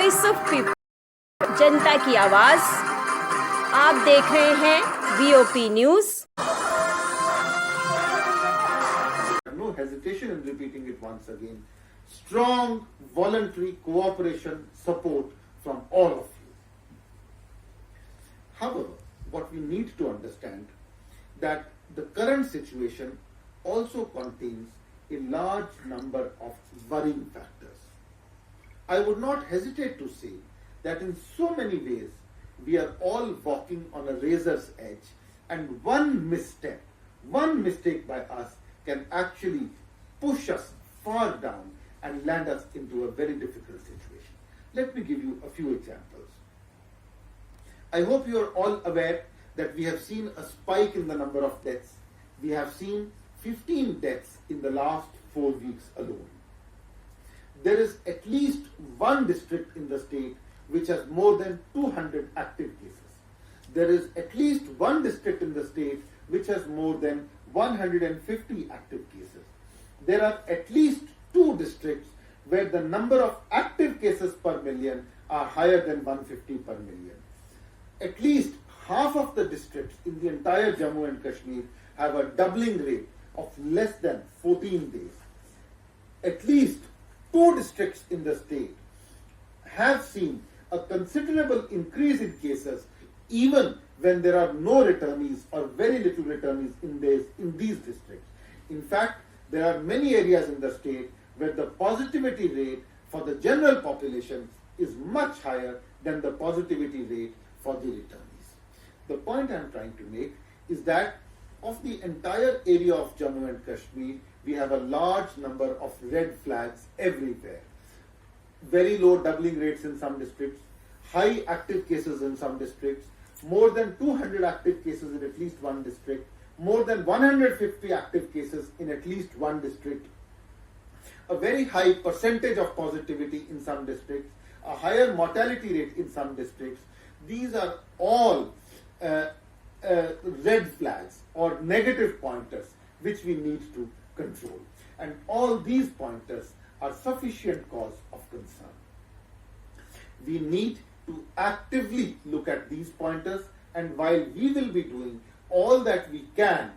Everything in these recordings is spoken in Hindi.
वॉइस ऑफ पीपल, जनता की आवाज। आप देख रहे हैं वीओपी news. No hesitation in repeating it once again. Strong voluntary cooperation support from all of you. However, what we need to understand that the current situation also contains a large number of worrying factors. I would not hesitate to say that in so many ways we are all walking on a razor's edge, and one misstep, one mistake by us can actually push us far down and land us into a very difficult situation. Let me give you a few examples. I hope you are all aware that we have seen a spike in the number of deaths. We have seen 15 deaths in the last 4 weeks alone. There is at least one district in the state which has more than 200 active cases. There is at least one district in the state which has more than 150 active cases. There are at least 2 districts where the number of active cases per million are higher than 150 per million. At least half of the districts in the entire Jammu and Kashmir have a doubling rate of less than 14 days. At least 2 districts in the state have seen a considerable increase in cases even when there are no returnees or very little returnees in these districts. In fact, there are many areas in the state where the positivity rate for the general population is much higher than the positivity rate for the returnees. The point I am trying to make is that of the entire area of Jammu and Kashmir, we have a large number of red flags everywhere. Very low doubling rates in some districts, high active cases in some districts, more than 200 active cases in at least one district, more than 150 active cases in at least one district, a very high percentage of positivity in some districts, a higher mortality rate in some districts. These are all red flags or negative pointers which we need to control. And all these pointers are sufficient cause of concern. We need to actively look at these pointers, and while we will be doing all that we can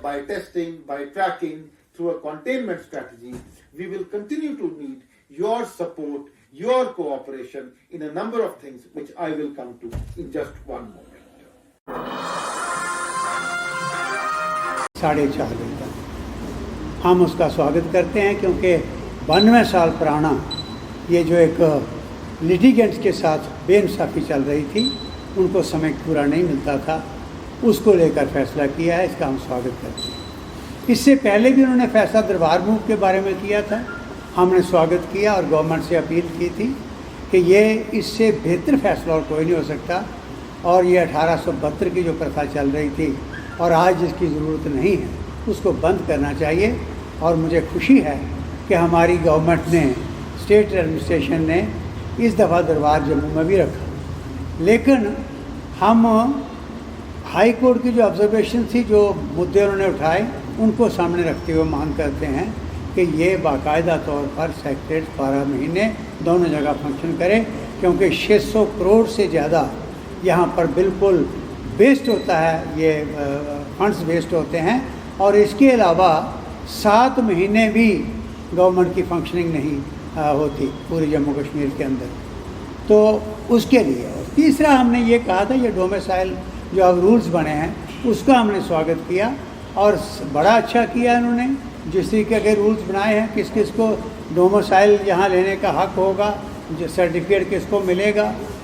by testing, by tracking, through a containment strategy, we will continue to need your support, your cooperation in a number of things which I will come to in just one moment. 4:30 बजे तक हम उसका स्वागत करते हैं, क्योंकि 92 साल पुराना ये जो एक लिटिगेंट्स के साथ बेइंसाफ़ी चल रही थी, उनको समय पूरा नहीं मिलता था, उसको लेकर फैसला किया है। इसका हम स्वागत करते हैं। इससे पहले भी उन्होंने फैसला दरबार मूव के बारे में किया था, हमने स्वागत किया और गवर्नमेंट से अपील की थी कि ये इससे बेहतर फैसला और कोई नहीं हो सकता, और ये 1872 की जो प्रथा चल रही थी और आज जिसकी ज़रूरत नहीं है, उसको बंद करना चाहिए। और मुझे खुशी है कि हमारी गवर्नमेंट ने, स्टेट एडमिनिस्ट्रेशन ने इस दफ़ा दरबार जम्मू में भी रखा। लेकिन हम हाई कोर्ट की जो ऑब्जर्वेशन थी, जो मुद्दे उन्होंने उठाए, उनको सामने रखते हुए मांग करते हैं कि ये बाकायदा तौर पर सेक्रेटरीट 12 महीने दोनों जगह फंक्शन करे, क्योंकि 600 करोड़ से ज़्यादा यहाँ पर बिल्कुल वेस्ट होता है, ये फंड्स वेस्ट होते हैं। और इसके अलावा 7 महीने भी गवर्नमेंट की फंक्शनिंग नहीं होती पूरे जम्मू कश्मीर के अंदर, तो उसके लिए। और तीसरा हमने ये कहा था, ये डोमिसाइल जो अब रूल्स बने हैं उसका हमने स्वागत किया, और बड़ा अच्छा किया इन्होंने। जिस तरीके के रूल्स बनाए हैं, किस किस को डोमिसाइल यहाँ लेने का हक होगा, जो सर्टिफिकेट किसको मिलेगा,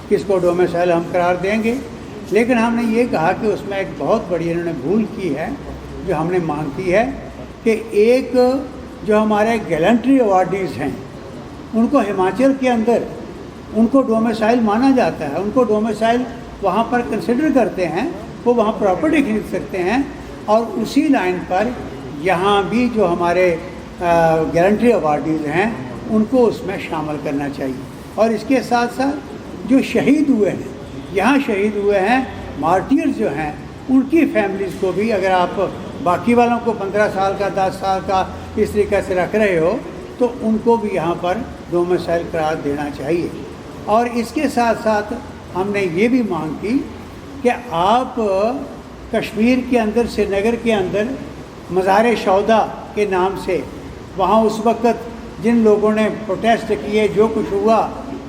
किसको डोमिसाइल हम करार देंगे। लेकिन हमने ये कहा कि उसमें एक बहुत बड़ी इन्होंने भूल की है, जो हमने मांग की है कि एक जो हमारे गैलेंट्री अवार्डीज़ हैं, उनको हिमाचल के अंदर उनको डोमिसाइल माना जाता है, उनको डोमिसाइल वहाँ पर कंसिडर करते हैं, वो वहाँ प्रॉपर्टी खरीद सकते हैं। और उसी लाइन पर यहाँ भी जो हमारे गैलेंट्री अवार्डीज़ हैं, उनको उसमें शामिल करना चाहिए। और इसके साथ साथ जो शहीद हुए हैं, यहाँ शहीद हुए हैं, मार्टियर्स जो हैं, उनकी फैमिलीज़ को भी, अगर आप बाकी वालों को 15 साल का, 10 साल का इस तरीके से रख रहे हो, तो उनको भी यहाँ पर डोमिसाइल करार देना चाहिए। और इसके साथ साथ हमने ये भी मांग की कि आप कश्मीर के अंदर, श्रीनगर के अंदर मज़ार शौदा के नाम से वहाँ उस वक़्त जिन लोगों ने प्रोटेस्ट किए, जो कुछ हुआ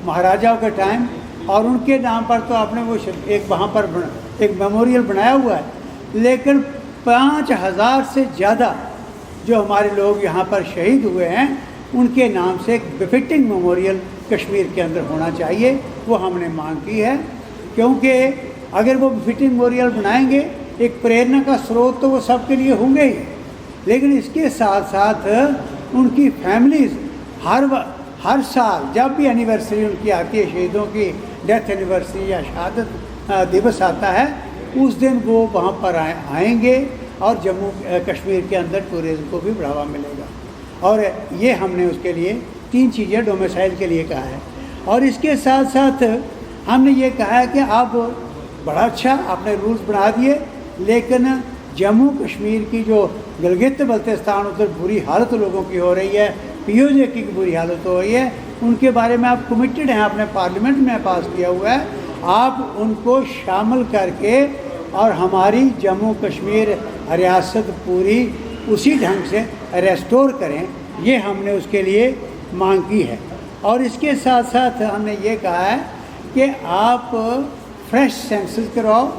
महाराजाओं के टाइम, और उनके नाम पर तो आपने वो एक वहाँ पर एक मेमोरियल बनाया हुआ है, लेकिन 5000 से ज़्यादा जो हमारे लोग यहाँ पर शहीद हुए हैं उनके नाम से एक बिफिटिंग मेमोरियल कश्मीर के अंदर होना चाहिए। वो हमने मांग की है, क्योंकि अगर वो बिफिटिंग मेमोरियल बनाएंगे, एक प्रेरणा का स्रोत तो वो सबके लिए होंगे ही, लेकिन इसके साथ साथ उनकी फैमिलीज़ हर साल जब भी एनिवर्सरी उनकी आती है, शहीदों की डेथ एनिवर्सरी या शहादत दिवस आता है, उस दिन वो वहाँ पर आएंगे और जम्मू कश्मीर के अंदर टूरिज़्म को भी बढ़ावा मिलेगा। और ये हमने उसके लिए 3 चीज़ें डोमिसाइल के लिए कहा है। और इसके साथ साथ हमने ये कहा है कि आप बड़ा अच्छा आपने रूल्स बना दिए, लेकिन जम्मू कश्मीर की जो गिलगित बल्तिस्तान उधर बुरी हालत लोगों की हो रही है, POJ की बुरी हालत हो रही है, उनके बारे में आप कमिटेड हैं, आपने पार्लियामेंट में पास किया हुआ है, आप उनको शामिल करके और हमारी जम्मू कश्मीर रियासत पूरी उसी ढंग से रेस्टोर करें, ये हमने उसके लिए मांग की है। और इसके साथ साथ हमने ये कहा है कि आप फ्रेश सेंसस करवाओ,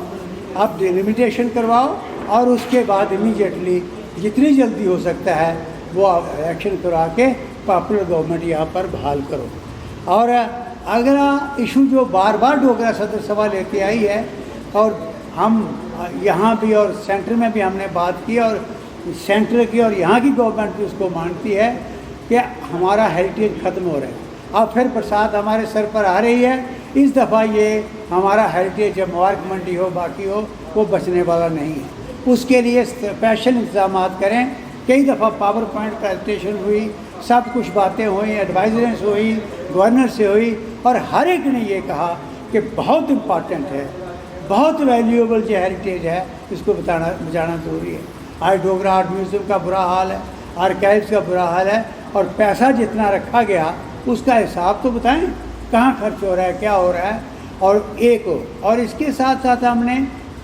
आप डिलिमिटेशन करवाओ, और उसके बाद इमीडिएटली जितनी जल्दी हो सकता है वो आप एक्शन करवा के पॉपुलर गवर्नमेंट यहाँ पर बहाल करो। और अगला इशू जो बार बार डोगरा सदर सभा लेके आई है, और हम यहाँ भी और सेंटर में भी हमने बात की, और सेंटर की और यहाँ की गवर्नमेंट भी उसको मानती है कि हमारा हेरिटेज ख़त्म हो रहा है। अब फिर बरसात हमारे सर पर आ रही है, इस दफ़ा ये हमारा हेरिटेज जब मुबारक मंडी हो बाकी हो वो बचने वाला नहीं है। उसके लिए स्पेशल इंतजाम करें। कई दफ़ा पावर पॉइंट प्रेजेंटेशन हुई, सब कुछ बातें हुई, एडवाइजरेंस हुई, गवर्नर से हुई, और हर एक ने ये कहा कि बहुत इम्पॉर्टेंट है, बहुत वैल्यूएबल जो हेरिटेज है इसको बचाना ज़रूरी है। आज डोगरा आर्ट म्यूज़ियम का बुरा हाल है, आर्काइव्स का बुरा हाल है, और पैसा जितना रखा गया उसका हिसाब तो बताएं, कहाँ खर्च हो रहा है, क्या हो रहा है। और इसके साथ साथ हमने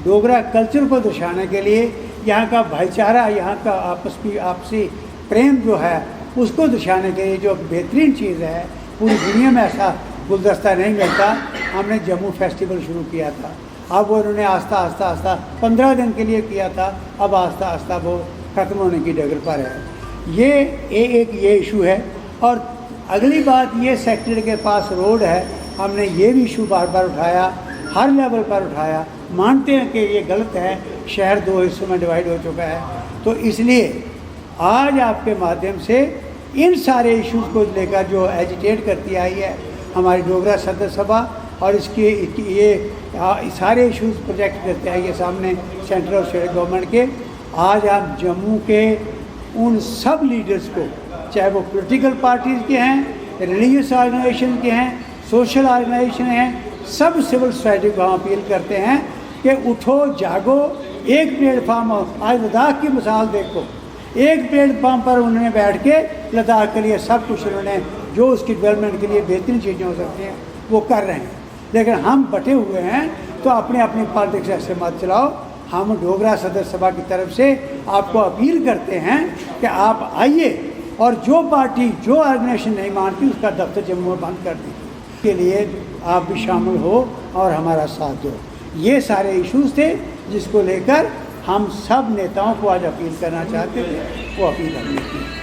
डोगरा कल्चर को दर्शाने के लिए यहाँ का भाईचारा, यहाँ का आपसी प्रेम जो है उसको दर्शाने के लिए जो बेहतरीन चीज़ है, पूरी दुनिया में ऐसा गुलदस्ता नहीं मिलता, हमने जम्मू फेस्टिवल शुरू किया था। अब वो उन्होंने आस्ता 15 दिन के लिए किया था, अब आस्ता वो ख़त्म होने की डगर पर है। ये इशू है। और अगली बात, ये सेक्रेटरी के पास रोड है, हमने ये भी इशू बार बार उठाया, हर लेवल पर उठाया। मानते हैं कि ये गलत है, शहर 2 हिस्सों में डिवाइड हो चुका है, तो इसलिए आज आपके माध्यम से इन सारे इश्यूज़ को लेकर जो एजिटेट करती आई है हमारी डोगरा सदर सभा, और ये सारे इश्यूज़ प्रोजेक्ट करते आई है सामने सेंट्रल और स्टेट गवर्नमेंट के। आज आप जम्मू के उन सब लीडर्स को, चाहे वो पॉलिटिकल पार्टीज़ के हैं, रिलीजियस ऑर्गेनाइजेशन के हैं, सोशल ऑर्गेनाइजेशन हैं, सब सिविल सोसाइटी को हम अपील करते हैं कि उठो जागो, एक प्लेटफार्म हो। आज लद्दाख की मिसाल देखो, एक प्लेटफार्म पर उन्होंने बैठ के लद्दाख के लिए सब कुछ उन्होंने जो उसकी डेवलपमेंट के लिए बेहतरीन चीज़ें हो सकती हैं वो कर रहे हैं, लेकिन हम बटे हुए हैं, तो अपनी पॉलिटिक्स ऐसे मत चलाओ। हम डोगरा सदर सभा की तरफ से आपको अपील करते हैं कि आप आइए, और जो पार्टी जो ऑर्गेनाइजेशन नहीं मानती उसका दफ्तर जम्मू में बंद कर दीजिए। के लिए आप भी शामिल हो और हमारा साथ दो। ये सारे इश्यूज़ थे जिसको लेकर हम सब नेताओं को आज अपील करना चाहते थे, वो अपील हमने की।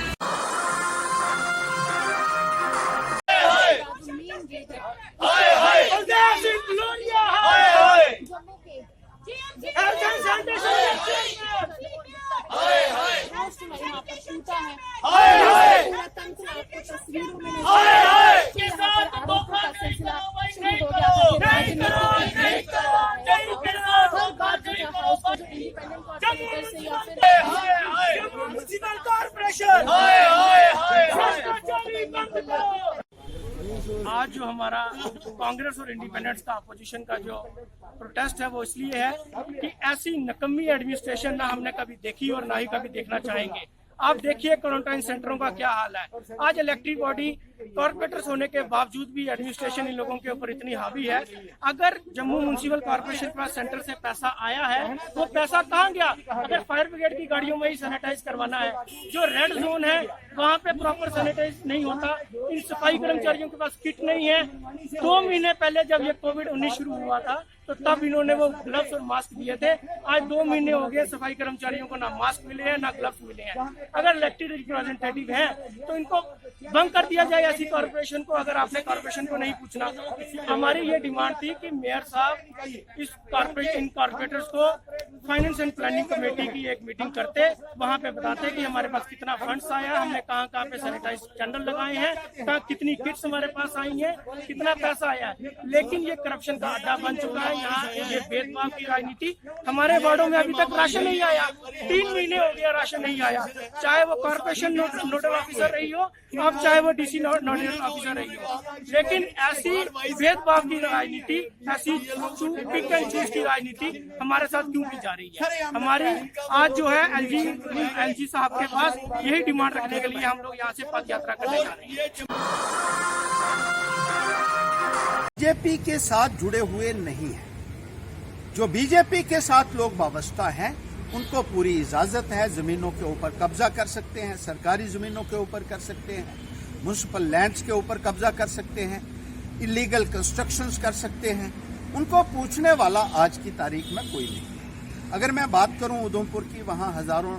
आज जो हमारा कांग्रेस और इंडिपेंडेंट्स का अपोजिशन का जो प्रोटेस्ट है वो इसलिए है कि ऐसी नकम्मी एडमिनिस्ट्रेशन ना हमने कभी देखी और ना ही कभी देखना चाहेंगे। आप देखिए क्वारंटाइन सेंटरों का क्या हाल है। आज इलेक्टेड बॉडी कॉर्पोरेटर्स होने के बावजूद भी एडमिनिस्ट्रेशन इन लोगों के ऊपर इतनी हावी है। अगर जम्मू म्युनिसिपल कॉर्पोरेशन के पास सेंटर से पैसा आया है तो पैसा कहाँ गया? अगर फायर ब्रिगेड की गाड़ियों में ही सैनिटाइज करवाना है, जो रेड जोन है वहाँ पे प्रॉपर सैनिटाइज नहीं होता, इन सफाई कर्मचारियों के पास किट नहीं है। 2 महीने पहले जब ये कोविड-19 शुरू हुआ था तो तब इन्होंने वो ग्लव्स और मास्क दिए थे। आज 2 महीने हो गए, सफाई कर्मचारियों को ना मास्क मिले हैं ना ग्लव्स मिले हैं। अगर इलेक्टेड रिप्रेजेंटेटिव हैं तो इनको बंद कर दिया जाए ऐसी कॉर्पोरेशन को, अगर आपने कॉर्पोरेशन को नहीं पूछना। हमारी ये डिमांड थी कि मेयर साहब इस इन कॉर्पोरेटर्स को फाइनेंस एंड प्लानिंग कमेटी की एक मीटिंग करते, वहाँ पे बताते कि हमारे पास कितना फंड्स आया, हमने कहाँ पे सैनिटाइज कैंडल लगाए हैं, कहाँ कितनी किट्स हमारे पास आई हैं, कितना पैसा आया है। लेकिन ये करप्शन का अड्डा बन चुका है। यहाँ ये भेदभाव की राजनीति, हमारे वार्डों में अभी तक राशन नहीं आया, 3 महीने हो गया राशन नहीं आया, चाहे वो कॉर्पोरेशन नोडल ऑफिसर रही हो, अब चाहे वो डीसी नोडल ऑफिसर रही हो। लेकिन ऐसी भेदभाव की राजनीति, ऐसी पिक एंड चूज की राजनीति हमारे साथ क्यों की जा रही है? हमारी आज जो है एलजी साहब के पास यही डिमांड रखने के लिए हम लोग यहाँ से पद यात्रा करने जा रहे हैं। बीजेपी के साथ जुड़े हुए नहीं है। जो बीजेपी के साथ लोग वाबस्ता हैं उनको पूरी इजाजत है, जमीनों के ऊपर कब्जा कर सकते हैं, सरकारी जमीनों के ऊपर कर सकते हैं, म्युनिसिपल लैंड्स के ऊपर कब्जा कर सकते हैं, इलीगल कंस्ट्रक्शंस कर सकते हैं। उनको पूछने वाला आज की तारीख में कोई नहीं है। अगर मैं बात करूं उधमपुर की, वहां हजारों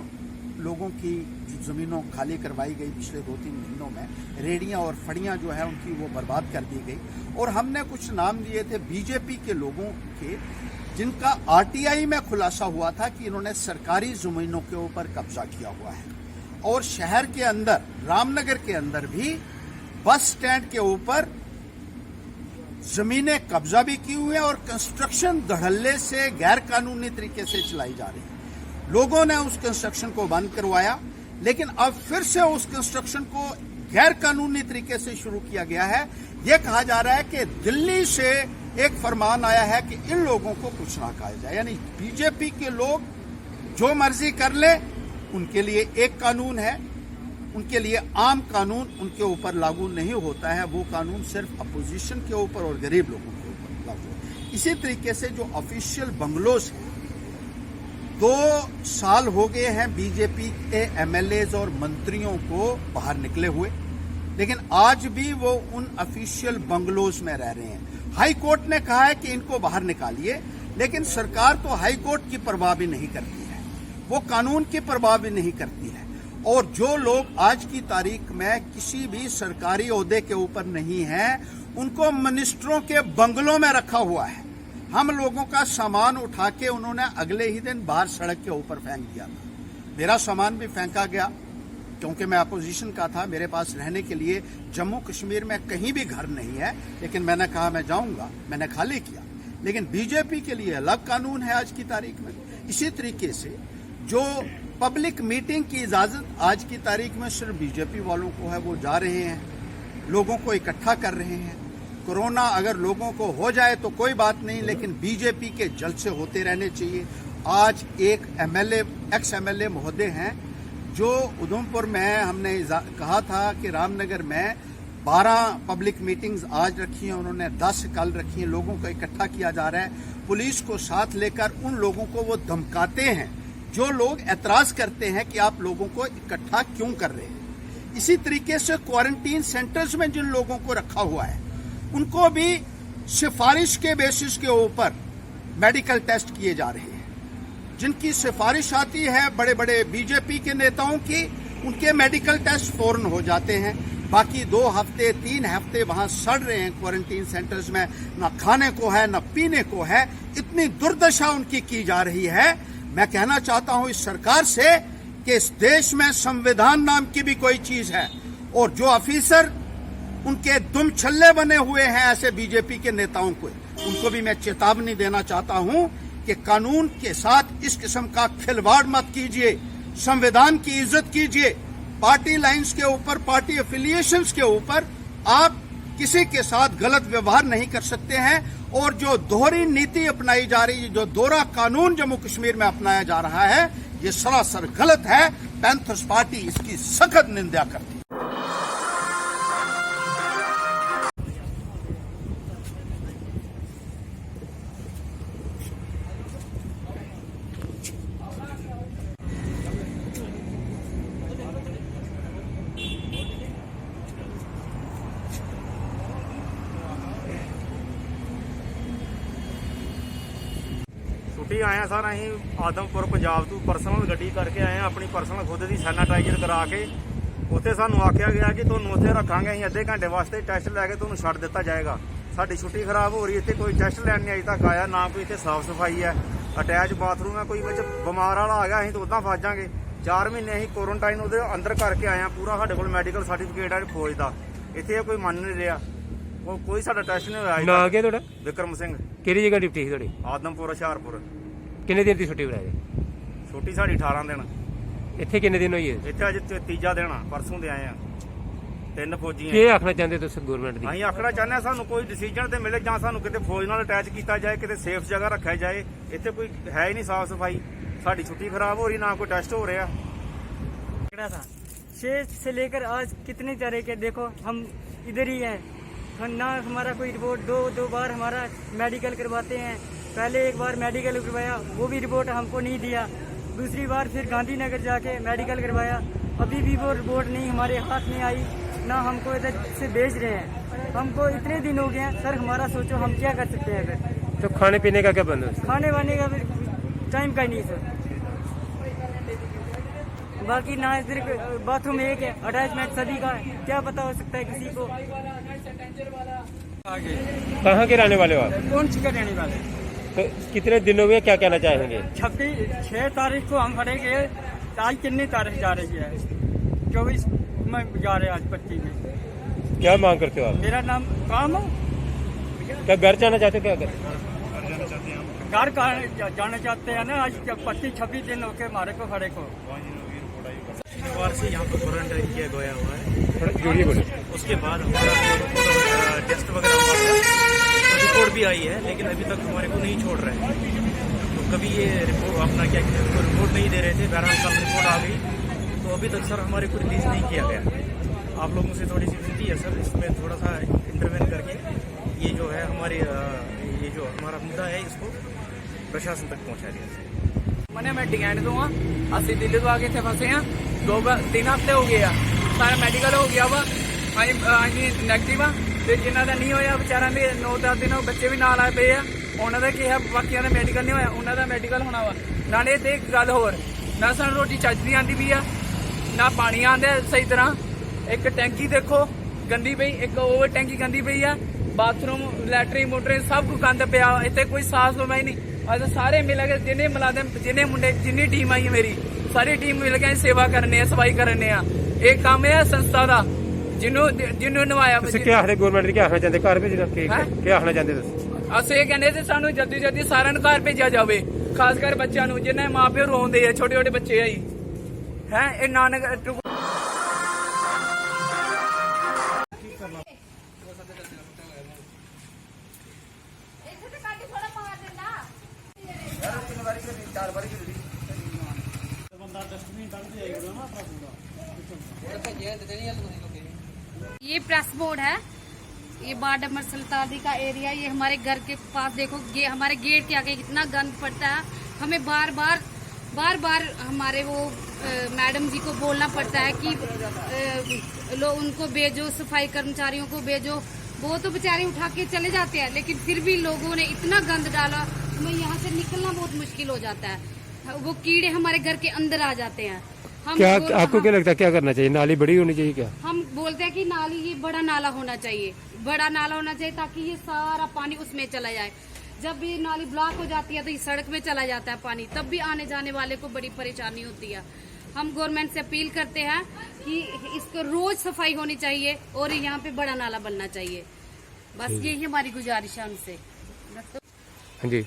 लोगों की जमीनों खाली करवाई गई पिछले 2-3 महीनों में, रेडियां और फड़ियां जो है उनकी वो बर्बाद कर दी गई। और हमने कुछ नाम दिए थे बीजेपी के लोगों के, जिनका आरटीआई में खुलासा हुआ था कि इन्होंने सरकारी जमीनों के ऊपर कब्जा किया हुआ है। और शहर के अंदर, रामनगर के अंदर भी बस स्टैंड के ऊपर जमीनें कब्जा भी की हुई है और कंस्ट्रक्शन धड़ल्ले से गैर कानूनी तरीके से चलाई जा रही है। लोगों ने उस कंस्ट्रक्शन को बंद करवाया, लेकिन अब फिर से उस कंस्ट्रक्शन को गैर कानूनी तरीके से शुरू किया गया है। यह कहा जा रहा है कि दिल्ली से एक फरमान आया है कि इन लोगों को कुछ ना कहा जाए, यानी बीजेपी के लोग जो मर्जी कर ले, उनके लिए एक कानून है, उनके लिए आम कानून उनके ऊपर लागू नहीं होता है। वो कानून सिर्फ अपोजिशन के ऊपर और गरीब लोगों के ऊपर लागू है। इसी तरीके से जो ऑफिशियल बंगलोज हैं, 2 साल हो गए हैं बीजेपी के एमएलएज और मंत्रियों को बाहर निकले हुए, लेकिन आज भी वो उन ऑफिशियल बंगलोज में रह रहे हैं। हाई कोर्ट ने कहा है कि इनको बाहर निकालिए, लेकिन सरकार तो हाई कोर्ट की परवाह भी नहीं करती है, वो कानून की परवाह भी नहीं करती है। और जो लोग आज की तारीख में किसी भी सरकारी ओहदे के ऊपर नहीं हैं, उनको मिनिस्टरों के बंगलों में रखा हुआ है। हम लोगों का सामान उठा के उन्होंने अगले ही दिन बाहर सड़क के ऊपर फेंक दिया था। मेरा सामान भी फेंका गया क्योंकि मैं अपोजिशन का था, मेरे पास रहने के लिए जम्मू कश्मीर में कहीं भी घर नहीं है, लेकिन मैंने कहा मैं जाऊंगा, मैंने खाली किया। लेकिन बीजेपी के लिए अलग कानून है आज की तारीख में। इसी तरीके से जो पब्लिक मीटिंग की इजाजत आज की तारीख में सिर्फ बीजेपी वालों को है, वो जा रहे हैं, लोगों को इकट्ठा कर रहे हैं। कोरोना अगर लोगों को हो जाए तो कोई बात नहीं, लेकिन बीजेपी के जलसे होते रहने चाहिए। आज एक एमएलए, एक्स एमएलए महोदय हैं जो उधमपुर में, हमने कहा था कि रामनगर में 12 पब्लिक मीटिंग्स आज रखी हैं, उन्होंने 10 कल रखी हैं। लोगों को इकट्ठा किया जा रहा है, पुलिस को साथ लेकर उन लोगों को वो धमकाते हैं जो लोग एतराज करते हैं कि आप लोगों को इकट्ठा क्यों कर रहे हैं। इसी तरीके से क्वारंटीन सेंटर्स में जिन लोगों को रखा हुआ है, उनको भी सिफारिश के बेसिस के ऊपर मेडिकल टेस्ट किए जा रहे हैं। जिनकी सिफारिश आती है बड़े बड़े बीजेपी के नेताओं की, उनके मेडिकल टेस्ट फौरन हो जाते हैं। बाकी 2 हफ्ते 3 हफ्ते वहां सड़ रहे हैं क्वारंटीन सेंटर्स में, न खाने को है न पीने को है। इतनी दुर्दशा उनकी की जा रही है। मैं कहना चाहता हूं इस सरकार से कि इस देश में संविधान नाम की भी कोई चीज है, और जो ऑफिसर उनके दुम छल्ले बने हुए हैं ऐसे बीजेपी के नेताओं को, उनको भी मैं चेतावनी देना चाहता हूं कि कानून के साथ इस किस्म का खिलवाड़ मत कीजिए, संविधान की इज्जत कीजिए। पार्टी लाइंस के ऊपर, पार्टी एफिलिएशंस के ऊपर आप किसी के साथ गलत व्यवहार नहीं कर सकते हैं। और जो दोहरी नीति अपनाई जा रही है, जो दोहरा कानून जम्मू कश्मीर में अपनाया जा रहा है, ये सरासर गलत है। पैंथर्स पार्टी इसकी सख्त निंदा करती है। ਛੁੱਟੀ ਆਏ ਆ ਸਰ, ਅਸੀਂ ਆਦਮਪੁਰ ਪੰਜਾਬ ਤੋਂ ਪਰਸਨਲ ਗੱਡੀ ਕਰਕੇ ਆਏ ਆ, ਆਪਣੀ ਪਰਸਨਲ ਖੁਦ ਦੀ ਸੈਨਾਟਾਈਜ਼ਰ ਕਰਾ ਕੇ। ਉੱਥੇ ਸਾਨੂੰ ਆਖਿਆ ਗਿਆ ਕਿ ਤੁਹਾਨੂੰ ਉੱਥੇ ਰੱਖਾਂਗੇ, ਅਸੀਂ ਅੱਧੇ ਘੰਟੇ ਵਾਸਤੇ ਟੈਸਟ ਲੈ ਕੇ ਤੁਹਾਨੂੰ ਛੱਡ ਦਿੱਤਾ ਜਾਏਗਾ। ਸਾਡੀ ਛੁੱਟੀ ਖਰਾਬ ਹੋ ਰਹੀ, ਇੱਥੇ ਕੋਈ ਟੈਸਟ ਲੈਣ ਨਹੀਂ ਅਜੇ ਤੱਕ ਆਇਆ, ਨਾ ਕੋਈ ਇੱਥੇ ਸਾਫ਼ ਸਫਾਈ ਹੈ, ਅਟੈਚ ਬਾਥਰੂਮ ਹੈ, ਕੋਈ ਵਿੱਚ ਬਿਮਾਰ ਵਾਲਾ ਆ ਗਿਆ ਅਸੀਂ ਤਾਂ ਉੱਦਾਂ ਫਸ ਜਾਾਂਗੇ। 4 ਮਹੀਨੇ ਅਸੀਂ ਕੁਆਰੰਟਾਈਨ ਉਹਦੇ ਅੰਦਰ ਕਰਕੇ ਆਏ ਆ, ਪੂਰਾ ਸਾਡੇ ਕੋਲ ਮੈਡੀਕਲ ਸਰਟੀਫਿਕੇਟ ਹੈ ਫੌਜ ਦਾ। ਇੱਥੇ ਕੋਈ ਮੰਨ ਨਹੀਂ ਰਿਹਾ, ਕੋਈ ਸਾਡਾ ਟੈਸਟ ਨਹੀਂ ਹੋਇਆ। ਨਾ ਗਿਆ ਤੁਹਾਡਾ? ਵਿਕਰਮ ਸਿੰਘ। ਕਿਹੜੀ ਜਗ੍ਹਾ ਡਿਊਟੀ ਸੀ ਤੁਹਾਡੀ? ਆਦਮਪੁਰ ਹੁਸ਼ਿਆਰਪੁਰ। ਕਿੰਨੇ ਦਿਨ ਦੀ ਛੁੱਟੀ ਬਣਾਈ? ਛੁੱਟੀ ਸਾਡੀ 18 ਦਿਨ। ਇੱਥੇ ਕਿੰਨੇ ਦਿਨ ਹੋਈ ਹੈ? ਇੱਥੇ ਅੱਜ ਤੀਜਾ ਦਿਨ ਆ, ਪਰਸੋਂ ਦੇ ਆਏ ਆ। 3 ਫੌਜੀ ਕੀ ਆਖਣਾ ਚਾਹੁੰਦੇ ਤੁਸੀਂ ਗਵਰਨਮੈਂਟ ਦੀ? ਅਸੀਂ ਆਖਣਾ ਚਾਹੁੰਦੇ ਹਾਂ ਸਾਨੂੰ ਕੋਈ ਡਿਸੀਜਨ ਤੇ ਮਿਲੇ, ਜਾਂ ਸਾਨੂੰ ਕਿਤੇ ਫੌਜ ਨਾਲ ਅਟੈਚ ਕੀਤਾ ਜਾਏ, ਕਿਤੇ ਸੇਫ ਜਗ੍ਹਾ ਰੱਖਿਆ ਜਾਏ। ਇੱਥੇ ਕੋਈ ਹੈ ਹੀ ਨਹੀਂ ਸਾਫ ਸਫਾਈ, ਸਾਡੀ ਛੁੱਟੀ ਖਰਾਬ ਹੋ ਰਹੀ, ਨਾ ਕੋਈ ਟੈਸਟ ਹੋ ਰਿਹਾ। 6 से लेकर आज कितने तरह के देखो हम इधर ही हैं, ना हमारा कोई रिपोर्ट। दो बार हमारा मेडिकल करवाते हैं, पहले एक बार मेडिकल करवाया, वो भी रिपोर्ट हमको नहीं दिया। दूसरी बार फिर गांधीनगर जाके मेडिकल करवाया, अभी भी वो रिपोर्ट नहीं हमारे हाथ में आई, ना हमको इधर से भेज रहे हैं। हमको इतने दिन हो गए हैं सर, हमारा सोचो हम क्या कर सकते हैं। अगर तो खाने पीने का क्या बंदोबस्त? खाने वाने का टाइम का ही नहीं सर। बाकी ना इधर बाथरूम एक है, अटैचमेंट सभी का है, क्या पता हो सकता है किसी को। कहाँ के रहने वाले हो आप? कौन सी का रहने वाले? तो कितने दिनों में क्या कहना चाहेंगे? 6 तारीख को हम पड़ेंगे, आज कितनी तारीख जा रही है? 24 में जा रहे हैं, आज 25 में। क्या मांग करते हो आप? मेरा नाम काम हो, क्या घर जाना चाहते हो? क्या कर घर जाना चाहते हैं ना। आज 25-26 दिन होके हमारे को खड़े को। शनिवार से यहाँ पर क्वारंटाइन किया गया हुआ है। जोड़िए बोले। उसके बाद हमारा टेस्ट वगैरह हुआ था, रिपोर्ट भी आई है, लेकिन अभी तक हमारे को नहीं छोड़ रहे हैं। तो कभी ये रिपोर्ट अपना क्या कहते हैं, रिपोर्ट नहीं दे रहे थे, बहरहाल कल रिपोर्ट आ गई, तो अभी तक सर हमारे को रिलीज नहीं किया गया। आप लोगों से थोड़ी सी विनती है सर, इसमें थोड़ा सा इंटरवेन करके ये जो है हमारे ये जो हमारा मुद्दा है, इसको प्रशासन तक पहुँचा दिया। मैंने मैं डिगैंड दूंगा, असि दिल्ली तो आके थे फंसे हैं, 2-3 हफ्ते हो गए, सारा मेडिकल हो गया वा, नैगेटिव आ, ਤੇ ਜਿਨ੍ਹਾਂ ਦਾ ਨਹੀਂ ਹੋਇਆ ਵਿਚਾਰਾਂ ਦੇ 9-10 ਦਿਨ ਬੱਚੇ ਵੀ ਨਾਲ ਆਏ ਪਏ ਆ, ਉਹਨਾਂ ਦਾ ਕੀ ਹੈ, ਬਾਕੀਆਂ ਦਾ ਮੈਡੀਕਲ ਨਹੀਂ ਹੋਇਆ, ਉਹਨਾਂ ਦਾ ਮੈਡੀਕਲ ਹੋਣਾ ਵਾ। ਨਾਲੇ ਤੇ ਇੱਕ ਗੱਲ ਹੋਰ, ਨਾ ਸਾਨੂੰ ਰੋਟੀ ਚੱਜ ਦੀ ਆਂਦੀ ਵੀ ਆ, ਨਾ ਪਾਣੀ ਆਂਦਾ ਸਹੀ ਤਰ੍ਹਾਂ। ਇੱਕ ਟੈਂਕੀ ਦੇਖੋ ਗੰਦੀ ਪਈ, ਇੱਕ ਓਵਰ ਟੈਂਕੀ ਗੰਦੀ ਪਈ ਆ, ਬਾਥਰੂਮ ਲੈਟਰਿਨ ਮੋਟਰ ਸਭ ਕੁਝ ਗੰਦ ਪਿਆ, ਇੱਥੇ ਕੋਈ ਸਾਫ ਸਫਾਈ ਨਹੀਂ। ਅੱਜ ਸਾਰੇ ਮਿਲ ਕੇ ਜਿੰਨੇ ਮੁਲਾਜ਼ਮ, ਜਿੰਨੇ ਮੁੰਡੇ, ਜਿੰਨੀ ਟੀਮ ਆਈ ਹੈ ਮੇਰੀ, ਸਾਰੀ ਟੀਮ ਮਿਲ ਕੇ ਸੇਵਾ ਕਰਨੇ ਆ, ਸਫਾਈ ਕਰਨੇ ਆ। ਇਹ ਕੰਮ ਹੈ ਸੰਸਥਾ ਦਾ, ਜਿਹਨੂੰ ਨਵਾਇਆ। ਤੁਸੀਂ ਕੀ ਆਖਦੇ ਗਵਰਨਮੈਂਟ ਦੀ? ਕੀ ਆਖਣਾ ਚਾਹੁੰਦੇ? ਘਰ ਭੇਜਣਾ? ਕੀ ਆਖਣਾ ਚਾਹੁੰਦੇ ਤੁਸੀਂ? ਅਸੀਂ ਇਹ ਕਹਿੰਦੇ ਤੇ ਸਾਨੂੰ ਜਲਦੀ ਸਾਰਿਆਂ ਨੂੰ ਘਰ ਭੇਜਿਆ ਜਾਵੇ, ਖਾਸ ਕਰ ਬੱਚਿਆਂ ਨੂੰ, ਜਿਨ੍ਹਾਂ ਦੇ ਮਾਪਿਓ ਰੋਂਦੇ ਆ, ਛੋਟੇ ਛੋਟੇ ਬੱਚੇ ਆ ਜੀ। ਇਹ ਨਾਨਕ ये प्रेस बोर्ड है, ये बाढ़ मरसलतादी का एरिया, ये हमारे घर के पास देखो, ये हमारे गेट के आगे कितना गंद पड़ता है। हमें बार बार हमारे वो मैडम जी को बोलना पड़ता है कि उनको भेजो, सफाई कर्मचारियों को भेजो। वो तो बेचारे उठा के चले जाते हैं, लेकिन फिर भी लोगों ने इतना गंद डाला, हमें यहाँ से निकलना बहुत मुश्किल हो जाता है। वो कीड़े हमारे घर के अंदर आ जाते हैं। क्या आपको क्या लगता है, क्या करना चाहिए? नाली बड़ी होनी चाहिए क्या? हम बोलते हैं कि नाली, ये बड़ा नाला होना चाहिए, बड़ा नाला होना चाहिए, ताकि ये सारा पानी उसमें चला जाए। जब ये नाली ब्लॉक हो जाती है तो ये सड़क में चला जाता है पानी, तब भी आने जाने वाले को बड़ी परेशानी होती है। हम गवर्नमेंट से अपील करते हैं कि इसको रोज सफाई होनी चाहिए और यहाँ पे बड़ा नाला बनना चाहिए। बस यही हमारी गुजारिश है उनसे। हाँ जी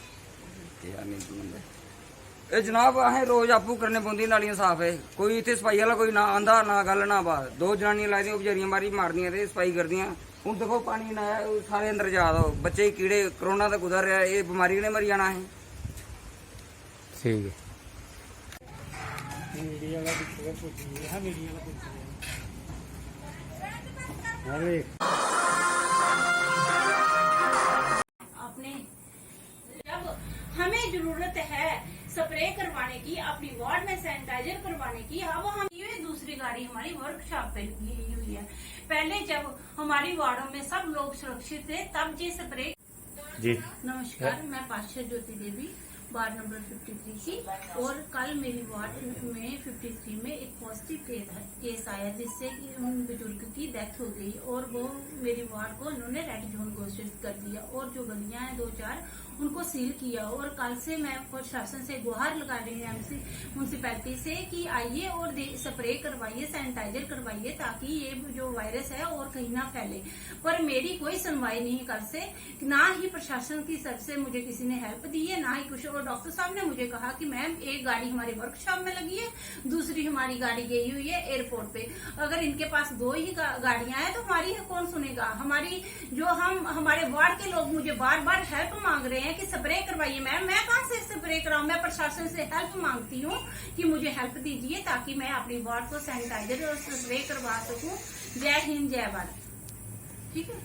जनाब, असें रोज आपू करने पौंदी नालियां साफ है, कोई इतने सफाई वाला कोई ना आंदा, ना गल ना बात। 2 जनानियां लाई दियां, बेचारियां मारी मारदियां ते सफाई करदियां। हुण देखो पानी ना सारे अंदर जा दो, बच्चे कीड़े, कोरोना तो गुजर रहा है, ये बीमारी ने मरी जाना है। ठीक है। जब हमें जरूरत है स्प्रे करवाने की, अपनी वार्ड में सैनिटाइजर करवाने की, अब हम ये दूसरी गाड़ी हमारी वर्कशॉप पे लगी हुई है। पहले जब हमारी वार्डों में सब लोग सुरक्षित थे, तब ये स्प्रे। जी नमस्कार, मैं पार्षद ज्योति देवी, वार्ड नंबर 53 की। और कल मेरी वार्ड में 53 में एक पॉजिटिव केस आया जिससे कि उन बुजुर्ग की डेथ हो गई और वो मेरी वार्ड को उन्होंने रेड जोन घोषित कर दिया और जो गलियां हैं 2-4 उनको सील किया। और कल से मैं प्रशासन से गुहार लगा रही हूँ म्यूनसिपैलिटी से कि आइए और स्प्रे करवाइए, सैनिटाइजर करवाइए ताकि ये जो वायरस है और कहीं ना फैले। पर मेरी कोई सुनवाई नहीं कल से, ना ही प्रशासन की तरफ से मुझे किसी ने हेल्प दी है, ना ही कुछ। और डॉक्टर साहब ने मुझे कहा कि मैम एक गाड़ी हमारी वर्कशॉप में लगी है, दूसरी हमारी गाड़ी गई हुई है एयरपोर्ट पे। अगर इनके पास 2 ही गाड़ियां हैं तो हमारी कौन सुनेगा? हमारी जो हमारे वार्ड के लोग मुझे बार बार हेल्प मांग रहे हैं कि स्प्रे करवाइए। मैम मैं कहाँ से स्प्रे कराऊं? मैं प्रशासन से हेल्प मांगती हूँ कि मुझे हेल्प दीजिए ताकि मैं अपनी वार्ड को सैनिटाइजर और स्प्रे करवा सकूं। जय हिंद, जय भारत। ठीक है।